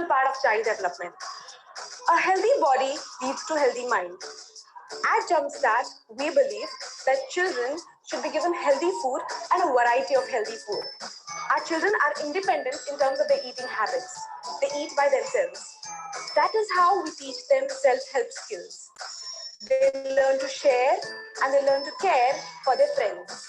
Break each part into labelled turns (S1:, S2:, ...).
S1: integral part of child development. A healthy body leads to healthy mind. At Jumpstart, we believe that children should be given healthy food and a variety of healthy food. Our children are independent in terms of their eating habits. They eat by themselves. That is how we teach them self-help skills. They learn to share and they learn to care for their friends.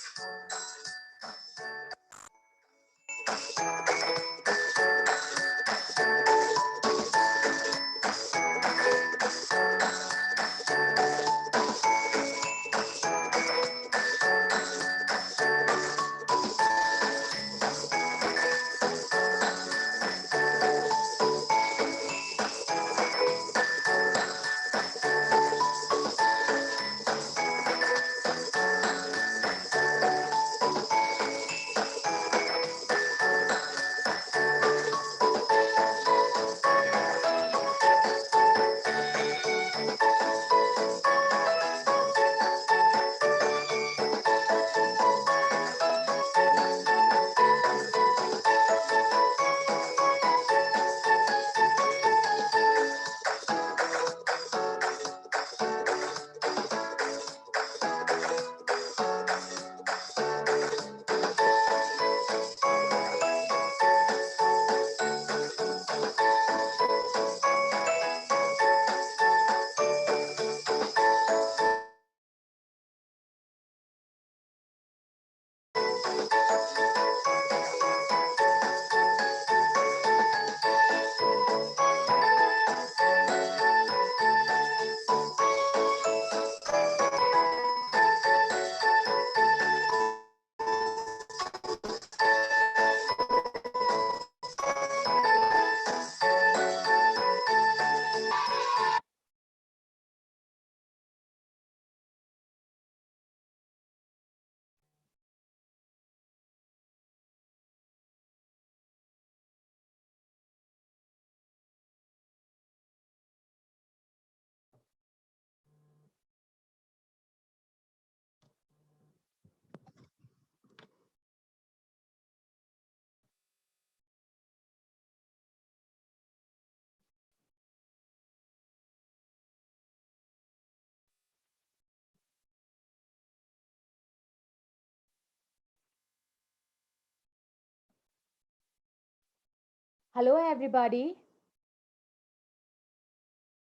S2: Hello, everybody.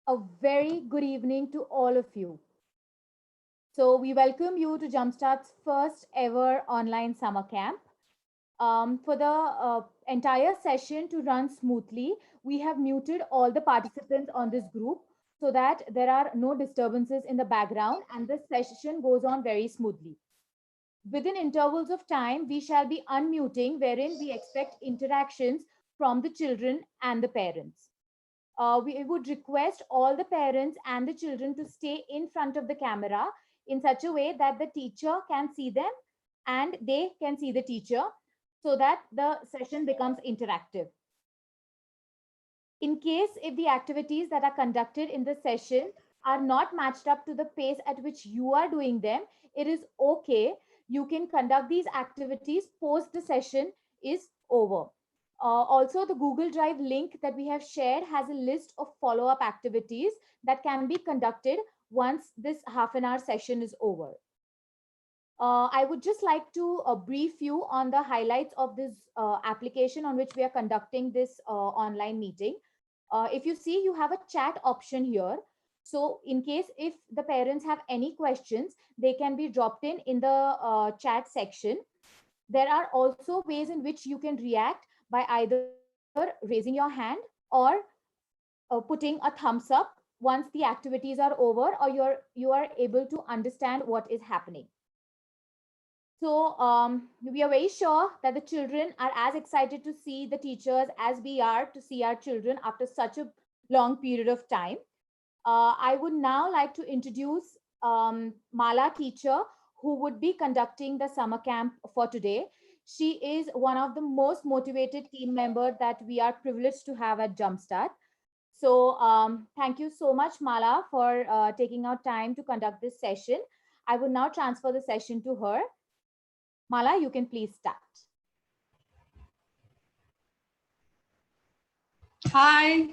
S2: A very good evening to all of you. So, we welcome you to Jumpstart's first ever online summer camp. For the entire session to run smoothly, we have muted all the participants on this group so that there are no disturbances in the background and the session goes on very smoothly. Within intervals of time, we shall be unmuting wherein we expect interactions from the children and the parents. We would request all the parents and the children to stay in front of the camera in such a way that the teacher can see them and they can see the teacher so that the session becomes interactive. In case if the activities that are conducted in the session are not matched up to the pace at which you are doing them, it is okay. You can conduct these activities post the session is over. Also, the Google Drive link that we have shared has a list of follow-up activities that can be conducted once this half an hour session is over. I would just like to brief you on the highlights of this application on which we are conducting this online meeting. If you see, you have a chat option here. So in case if the parents have any questions, they can be dropped in the chat section. There are also ways in which you can react by either raising your hand or putting a thumbs up once the activities are over or you are able to understand what is happening. So we are very sure that the children are as excited to see the teachers as we are to see our children after such a long period of time. I would now like to introduce Mala teacher who would be conducting the summer camp for today. She is one of the most motivated team members that we are privileged to have at Jumpstart. So thank you so much, Mala, for taking out time to conduct this session. I will now transfer the session to her. Mala, you can please start.
S3: Hi.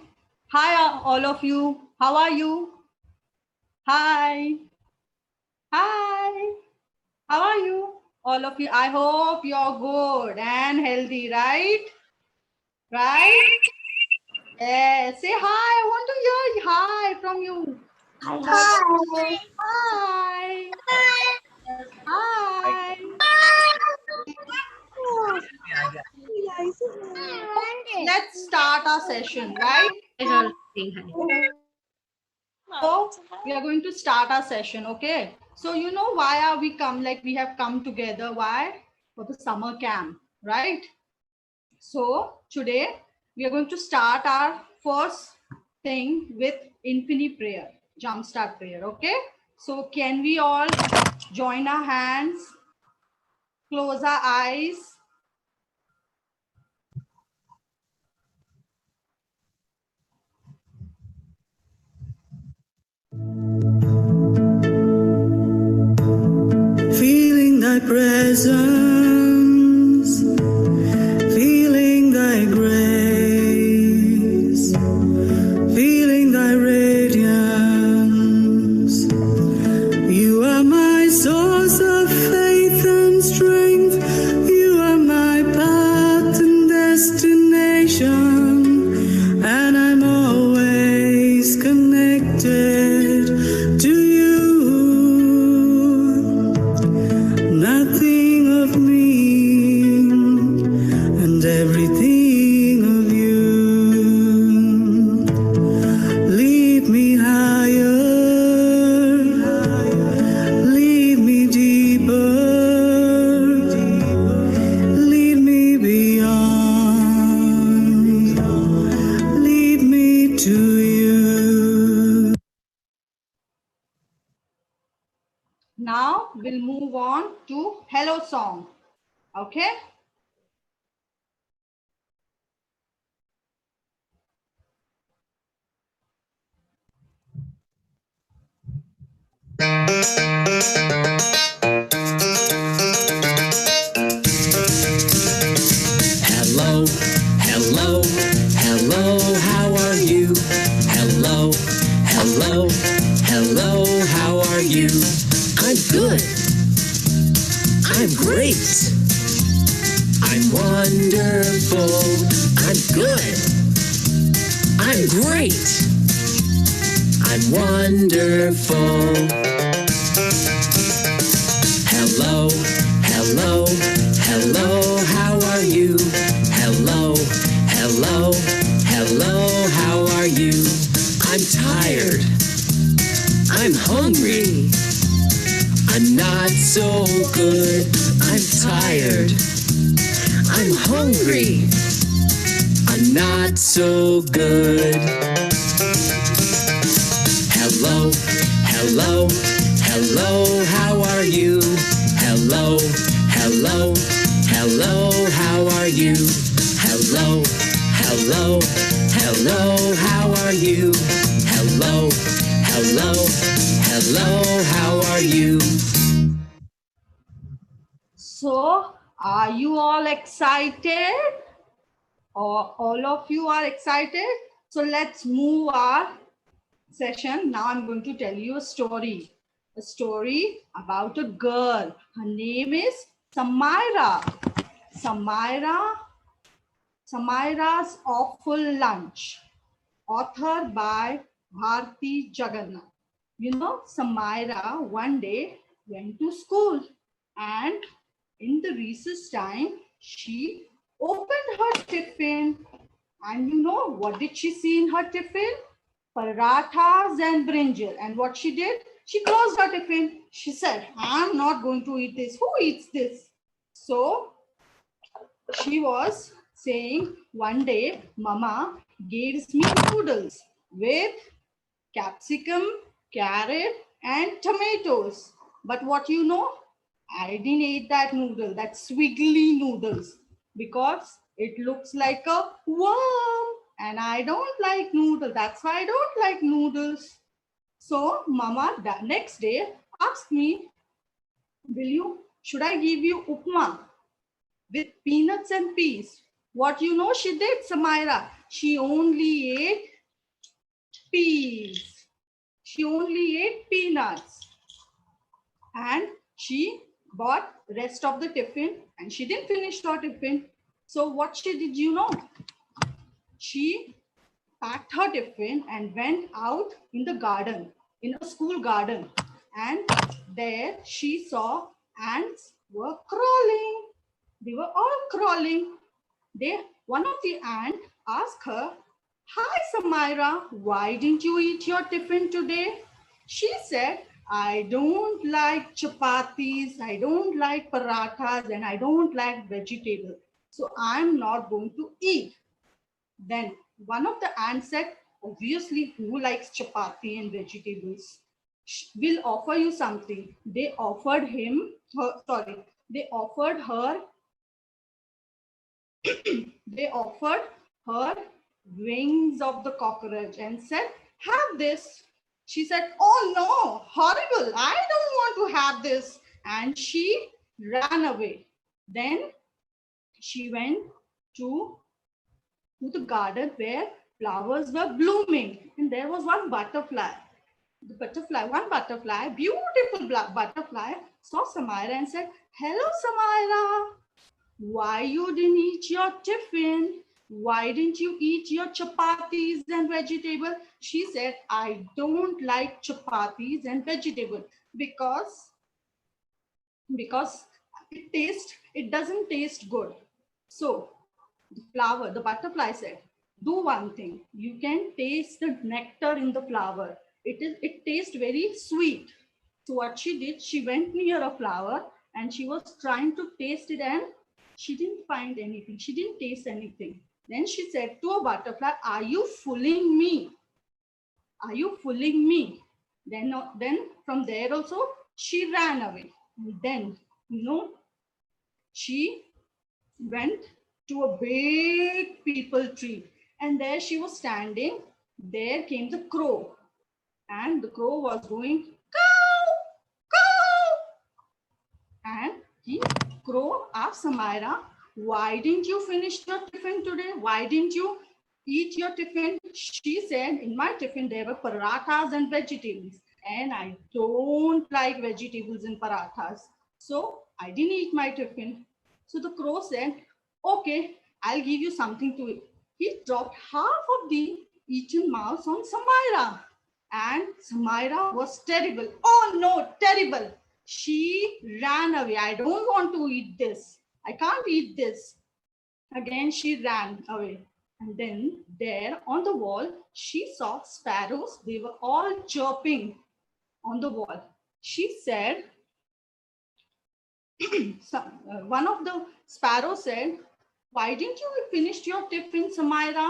S3: Hi, all of you. How are you? Hi. Hi. How are you? All of you. I hope you're good and healthy, right? Right? Yeah. Say hi. I want to hear hi from you.
S1: Hi.
S3: Hi. Hi. Let's start our session, right? So we are going to start our session, okay? So you know why are we come, like we have come together? Why? For the summer camp, right? So today we are going to start our first thing with infinite prayer, jumpstart prayer, okay? So can we all join our hands, close our eyes?
S4: Feeling thy presence, feeling thy grace, feeling thy radiance. You are my source of faith and strength. You are my path and destination, and I'm always connected to you. Nothing of me and everything of you. Lead me higher, lead me deeper, lead me beyond, lead me to you.
S3: Now we'll move on to hello song, okay?
S4: Hello, hello, hello, how are you? Hello, hello, hello, how are you? I'm good. I'm great. I'm wonderful. I'm good. I'm great. I'm wonderful. Hello, hello, hello, how are you? Hello, hello, hello, how are you? I'm tired. I'm hungry. I'm not so good. I'm tired. I'm hungry. I'm not so good. Hello, hello, hello, how are you? Hello, hello, hello, how are you? Hello, hello, hello, how are you? Hello, hello, hello, how are you?
S3: So are you all excited? Or all of you are excited? So let's move our session. Now I'm going to tell you a story about a girl. Her name is Samaira. Samaira's Awful Lunch, authored by Bharti Jagannath. You know, Samaira one day went to school, and in the recess time, she opened her tiffin. And you know, what did she see in her tiffin? Parathas and brinjal. And what she did? She closed her tiffin. She said, I'm not going to eat this. Who eats this? So she was saying, one day, Mama gives me noodles with capsicum, carrot, and tomatoes. But what you know? I didn't eat that noodle, that squiggly noodles, because it looks like a worm. And I don't like noodles. That's why I don't like noodles. So Mama the next day asked me, should I give you upma with peanuts and peas? What you know she did, Samaira? she only ate peas. She only ate peanuts. And she bought rest of the tiffin and she didn't finish her tiffin. So what she did, you know? She packed her tiffin and went out in the garden, in a school garden. And there she saw ants were crawling. They were all crawling. One of the ants asked her, "Hi, Samira, why didn't you eat your tiffin today?" She said, "I don't like chapatis, I don't like parathas, and I don't like vegetables. So I'm not going to eat." Then one of the ants said, "Obviously, who likes chapati and vegetables? We'll offer you something." They offered her they offered her wings of the cockroach and said, "Have this." She said, "Oh no, horrible. I don't want to have this." And she ran away. Then she went to the garden where flowers were blooming. And there was one butterfly. One butterfly, beautiful butterfly, saw Samira and said, "Hello, Samira. Why you didn't eat your tiffin? Why didn't you eat your chapatis and vegetable?" She said, "I don't like chapatis and vegetable because it doesn't taste good." So the butterfly said, "Do one thing. You can taste the nectar in the flower. It tastes very sweet." So what she did, she went near a flower and she was trying to taste it and she didn't find anything. She didn't taste anything. Then she said to a butterfly, "Are you fooling me? Are you fooling me?" Then from there also, she ran away. And then, she went to a big peepal tree. And there she was standing. There came the crow. And the crow was going, "Cow, cow." And the crow asked Samira, "Why didn't you finish your tiffin today? Why didn't you eat your tiffin?" She said, "In my tiffin, there were parathas and vegetables. And I don't like vegetables and parathas. So I didn't eat my tiffin." So the crow said, "Okay, I'll give you something to eat." He dropped half of the eaten mouse on Samira. And Samira was terrible. "Oh no, terrible." She ran away. "I don't want to eat this. I can't eat this." Again, she ran away. And then there on the wall, she saw sparrows. They were all chirping on the wall. She said, one of the sparrows said, "Why didn't you finish your tiffin, Samira?"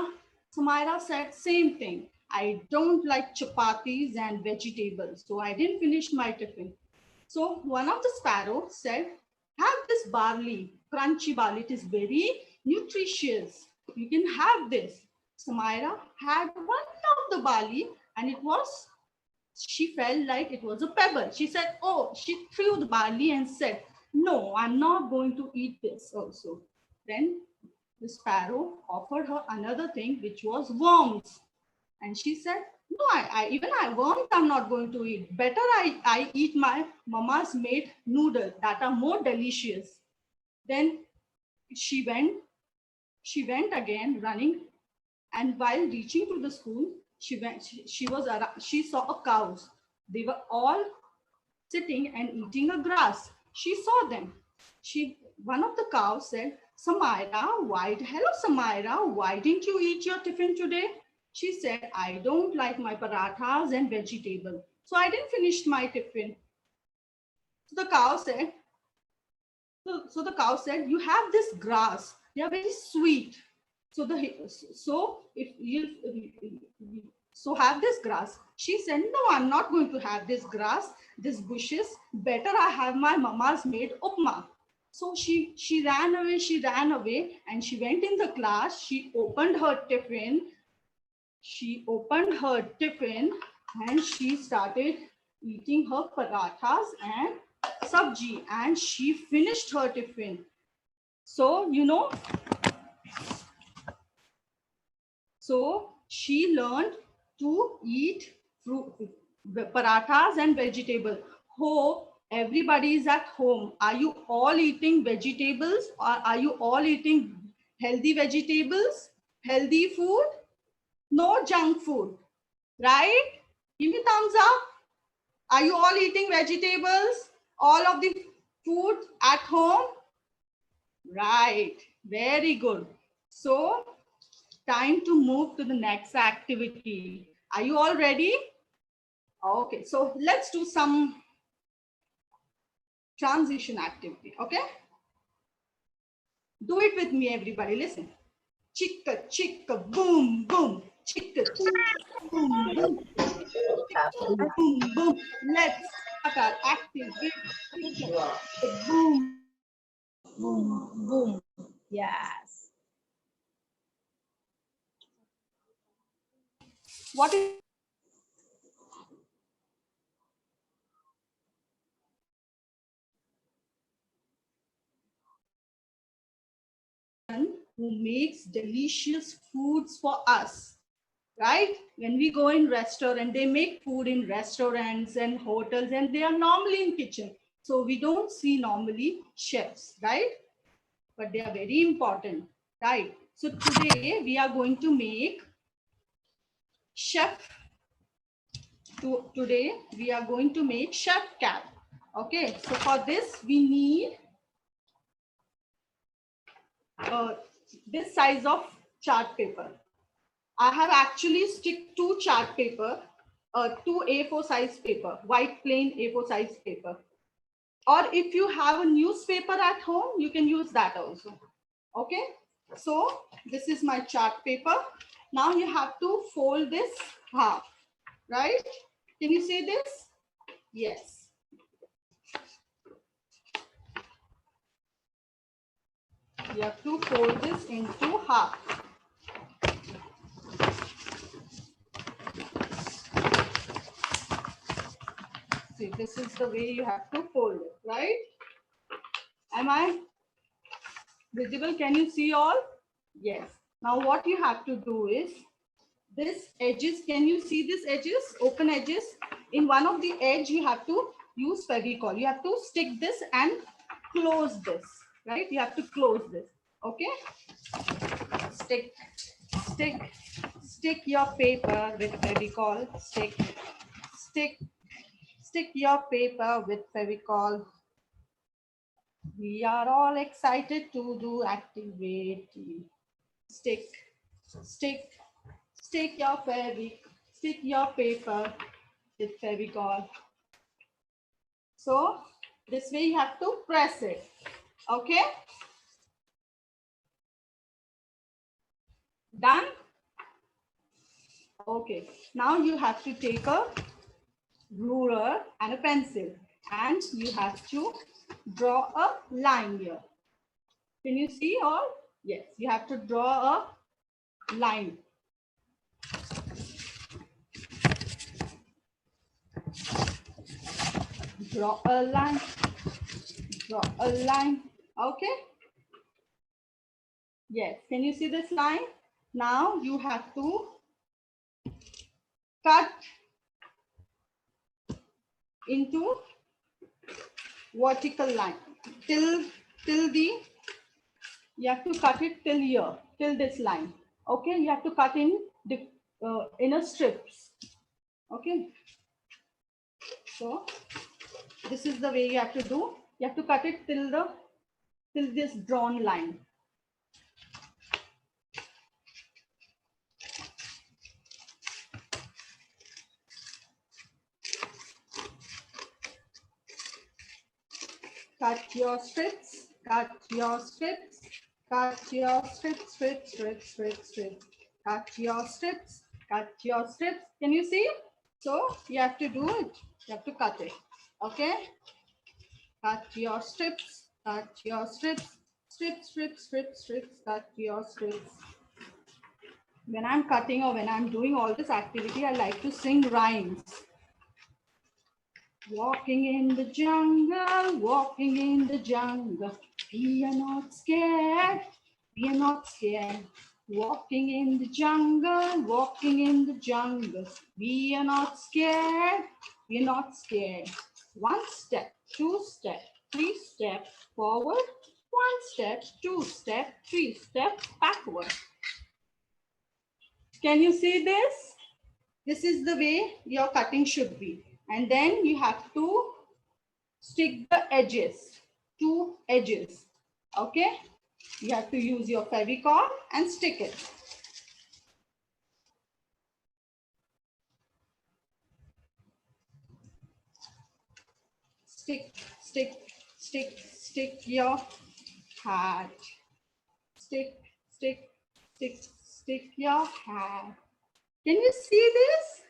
S3: Samira said, "Same thing. I don't like chapatis and vegetables. So I didn't finish my tiffin." So one of the sparrows said, "Have this barley, crunchy barley. It is very nutritious. You can have this." Samira had one of the barley and she felt like it was a pebble. She said, she threw the barley and said, "No, I'm not going to eat this also." Then the sparrow offered her another thing, which was worms. And she said, "No, worms I'm not going to eat. Better I eat my mama's made noodles that are more delicious." Then she went again running. And while reaching to the school, she saw a cows. They were all sitting and eating a grass. She saw them. One of the cows said, "Hello, Samira, why didn't you eat your tiffin today?" She said, "I don't like my parathas and vegetable. So I didn't finish my tiffin." So the cow said, "You have this grass. They are very sweet. So have this grass." She said, "No, I'm not going to have this grass, this bushes. Better I have my mama's made upma." So she ran away and she went in the class. She opened her tiffin and she started eating her parathas and sabji, and she finished her tiffin. So, So she learned to eat fruit, parathas and vegetable. Hope everybody is at home. Are you all eating vegetables, or are you all eating healthy vegetables, healthy food? No junk food, right? Give me thumbs up. Are you all eating vegetables? All of the food at home? Right, very good. So time to move to the next activity. Are you all ready? Okay, so let's do some transition activity, okay? Do it with me, everybody, listen. Chicka, chicka, boom, boom. Chicka, chicka, boom, boom. Chicka, boom, boom. Let's start our activity. Chicka, chicka, boom, boom, boom. Yes. What is who makes delicious foods for us, right? When we go in restaurant, they make food in restaurants and hotels, and they are normally in kitchen. So we don't see normally chefs, right? But they are very important, right? So today we are going to make chef. Today we are going to make chef cap. Okay, so for this we need this size of chart paper. I have actually stick two chart paper, two A4 size paper, white plain A4 size paper. Or if you have a newspaper at home, you can use that also. Okay, so this is my chart paper. Now you have to fold this half, right? Can you see this? Yes. You have to fold this into half. See, this is the way you have to fold it, right? Am I visible? Can you see all? Yes. Now what you have to do is this edges. Can you see this edges? Open edges. In one of the edge, you have to use Fevicol. You have to stick this and close this, right? You have to close this. Okay. Stick your paper with Fevicol. Stick your paper with Fevicol. We are all excited to do activity. Stick your paper with Fevicol. So this way you have to press it. Okay. Done? Okay. Now you have to take a ruler and a pencil, and you have to draw a line here. Can you see all? Yes, you have to draw a line. Draw a line. Draw a line. Okay. Yes, can you see this line? Now you have to cut into vertical line till the, you have to cut it till here, till this line. Okay, you have to cut in the inner strips. Okay, so this is the way you have to do. You have to cut it till this drawn line. Cut your strips, cut your strips, cut your strips, strips. Cut your strips, cut your strips. Can you see? So you have to do it. You have to cut it. Okay. Cut your strips, cut your strips, strips, cut your strips. When I'm cutting or when I'm doing all this activity, I like to sing rhymes. Walking in the jungle, walking in the jungle. We are not scared. We are not scared. Walking in the jungle, walking in the jungle. We are not scared, we are not scared. One step, two step, three step forward. One step, two step, three step backward. Can you see this? This is the way your cutting should be. And then you have to stick the edges, two edges. Okay? You have to use your Fevicol and stick it. Stick, stick, stick, stick your hat. Stick, stick, stick, stick your hat. Can you see this?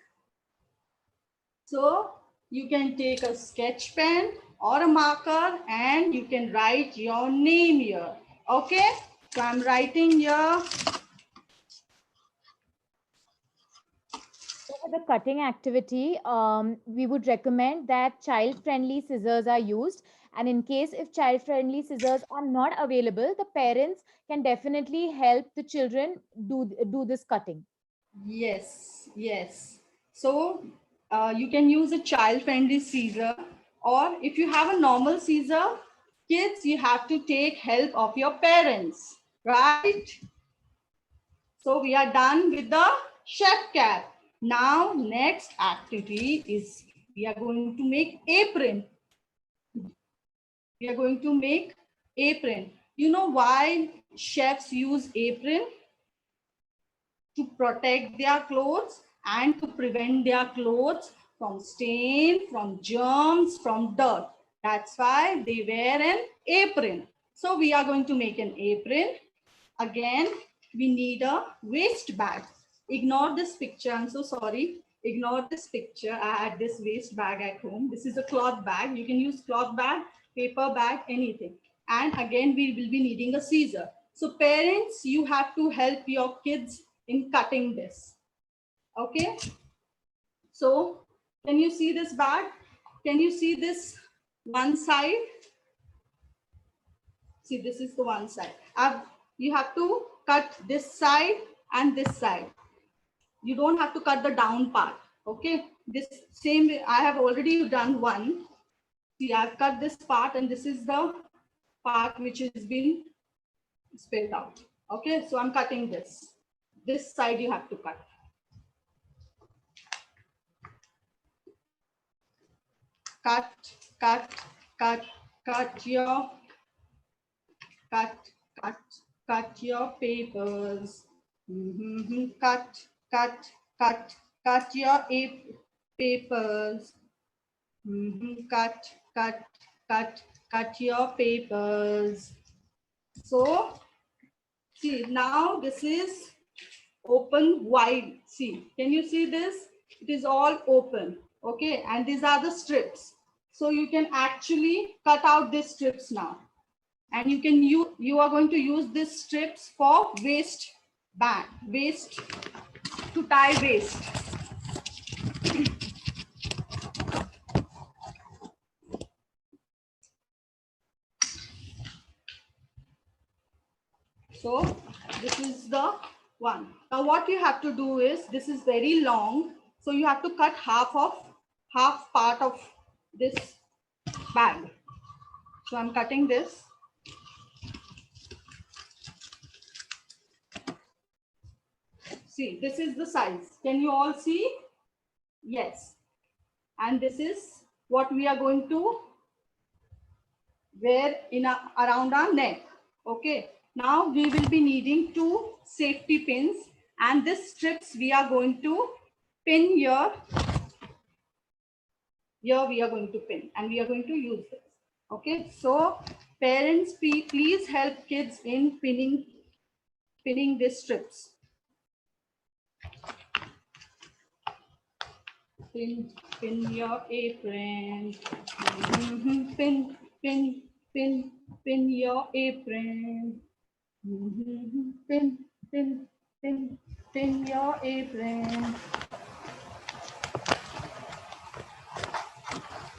S3: So you can take a sketch pen or a marker and you can write your name here. Okay? So I'm writing here.
S2: So for the cutting activity, we would recommend that child-friendly scissors are used. And in case if child-friendly scissors are not available, the parents can definitely help the children do this cutting.
S3: Yes, yes. So you can use a child-friendly scissor, or if you have a normal scissor, kids, you have to take help of your parents, right? So we are done with the chef cap. Now next activity is we are going to make apron. We are going to make apron. You know why chefs use apron? To protect their clothes and to prevent their clothes from stain, from germs, from dirt. That's why they wear an apron. So we are going to make an apron. Again, we need a waste bag. Ignore this picture. I'm so sorry. Ignore this picture. I had this waste bag at home. This is a cloth bag. You can use cloth bag, paper bag, anything. And again, we will be needing a scissor. So parents, you have to help your kids in cutting this. Okay. So can you see this bag? Can you see this one side? See, this is the one side. You have to cut this side and this side. You don't have to cut the down part. Okay. This same way, I have already done one. See, I've cut this part and this is the part which has been spilled out. Okay. So I'm cutting this. This side you have to cut. Cut, cut, cut, cut your papers. Cut, cut, cut, cut your papers. Cut, cut, cut, cut your papers. So, see, now this is open wide. See, can you see this? It is all open. Okay, and these are the strips. So you can actually cut out these strips now. And you are going to use these strips for waist band, waist, to tie waist. So this is the one. Now what you have to do is, this is very long. So you have to cut half part of this bag. So I'm cutting this. See, this is the size. Can you all see? Yes. And this is what we are going to wear around our neck. Okay. Now we will be needing 2 safety pins, and these strips we are going to pin here. Here we are going to pin, and we are going to use this. Okay. So parents, please help kids in pinning these strips. Pin your apron. Pin your apron. Pin your apron.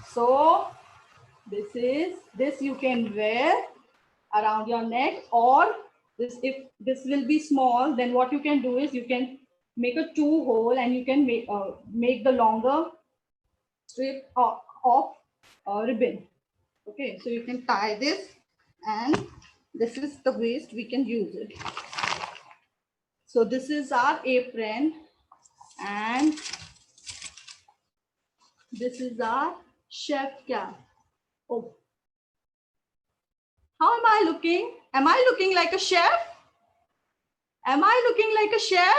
S3: So this you can wear around your neck, or If this will be small, then what you can do is you can make a 2 hole and you can make the longer strip of ribbon. Okay, so you can tie this, and this is the waist we can use it. So this is our apron, and this is our chef cap. Oh, how am I looking? Am I looking like a chef? Am I looking like a chef?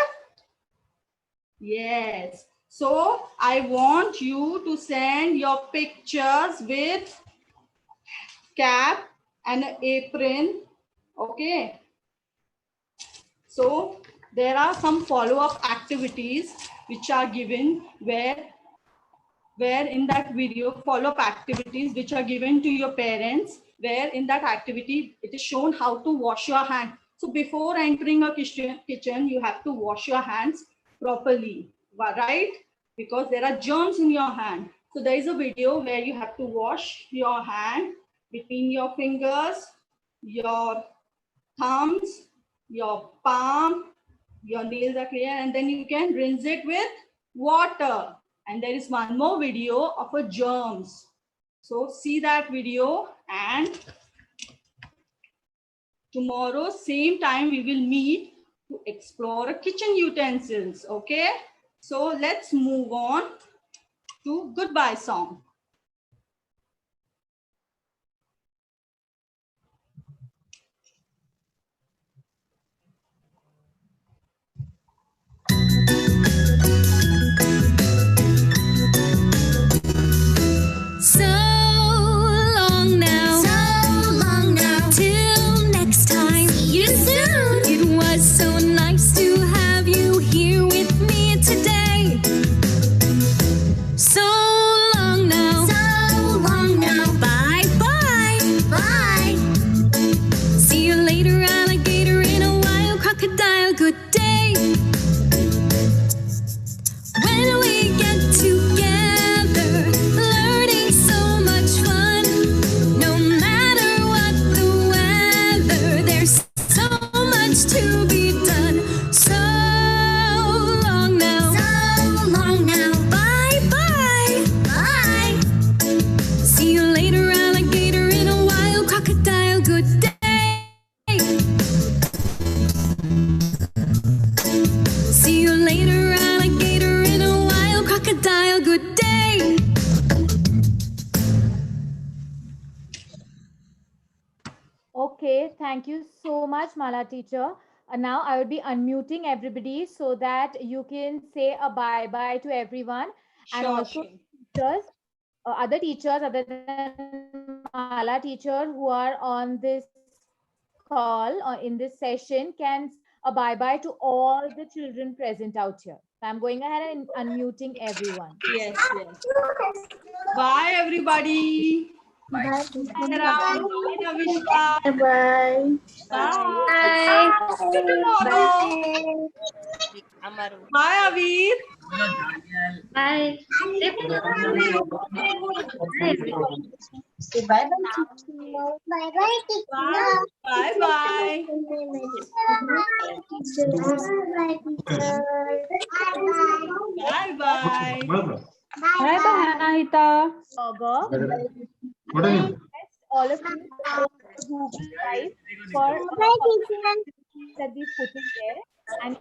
S3: Yes. So I want you to send your pictures with cap and an apron. Okay. So there are some follow-up activities which are given where in that video, follow-up activities which are given to your parents, where in that activity it is shown how to wash your hand. So before entering a kitchen, you have to wash your hands properly, right? Because there are germs in your hand. So there is a video where you have to wash your hand between your fingers, your thumbs, your palm, your nails are clear, and then you can rinse it with water. And there is one more video of a germs. So see that video, and tomorrow same time we will meet to explore a kitchen utensils. Okay, so let's move on to goodbye song.
S5: So long now. So long now. Till next time. See you soon. It was so nice to have you here with me today. So long now. So long now. Bye bye. Bye. See you later, alligator. In a while, crocodile. Good day. When we get together, learning so much fun. No matter what the weather, there's so much to be done. So long now. So long now. Bye bye. Bye. See you later, alligator. In a while, crocodile. Good day. See you later, alligator. In a while, crocodile. Good day.
S2: Okay, thank you so much, Mala teacher. Now I will be unmuting everybody so that you can say a bye-bye to everyone. And
S3: Sure,
S2: also
S3: sure.
S2: teachers, other teachers other than Mala teacher who are on this call or in this session can say a bye-bye to all the children present out here. So I'm going ahead and unmuting everyone.
S3: Yes, yes. Bye, everybody.
S5: Bye.
S3: Bye, Navishka.
S6: Bye.
S3: Bye. See you tomorrow. Bye, Aviv.
S6: Bye. Bye. Bye.
S3: Bye, bye. Bye, bye.
S6: Bye bye, Anahita.
S2: What are you? All of you to Google Drive for that we put in there, and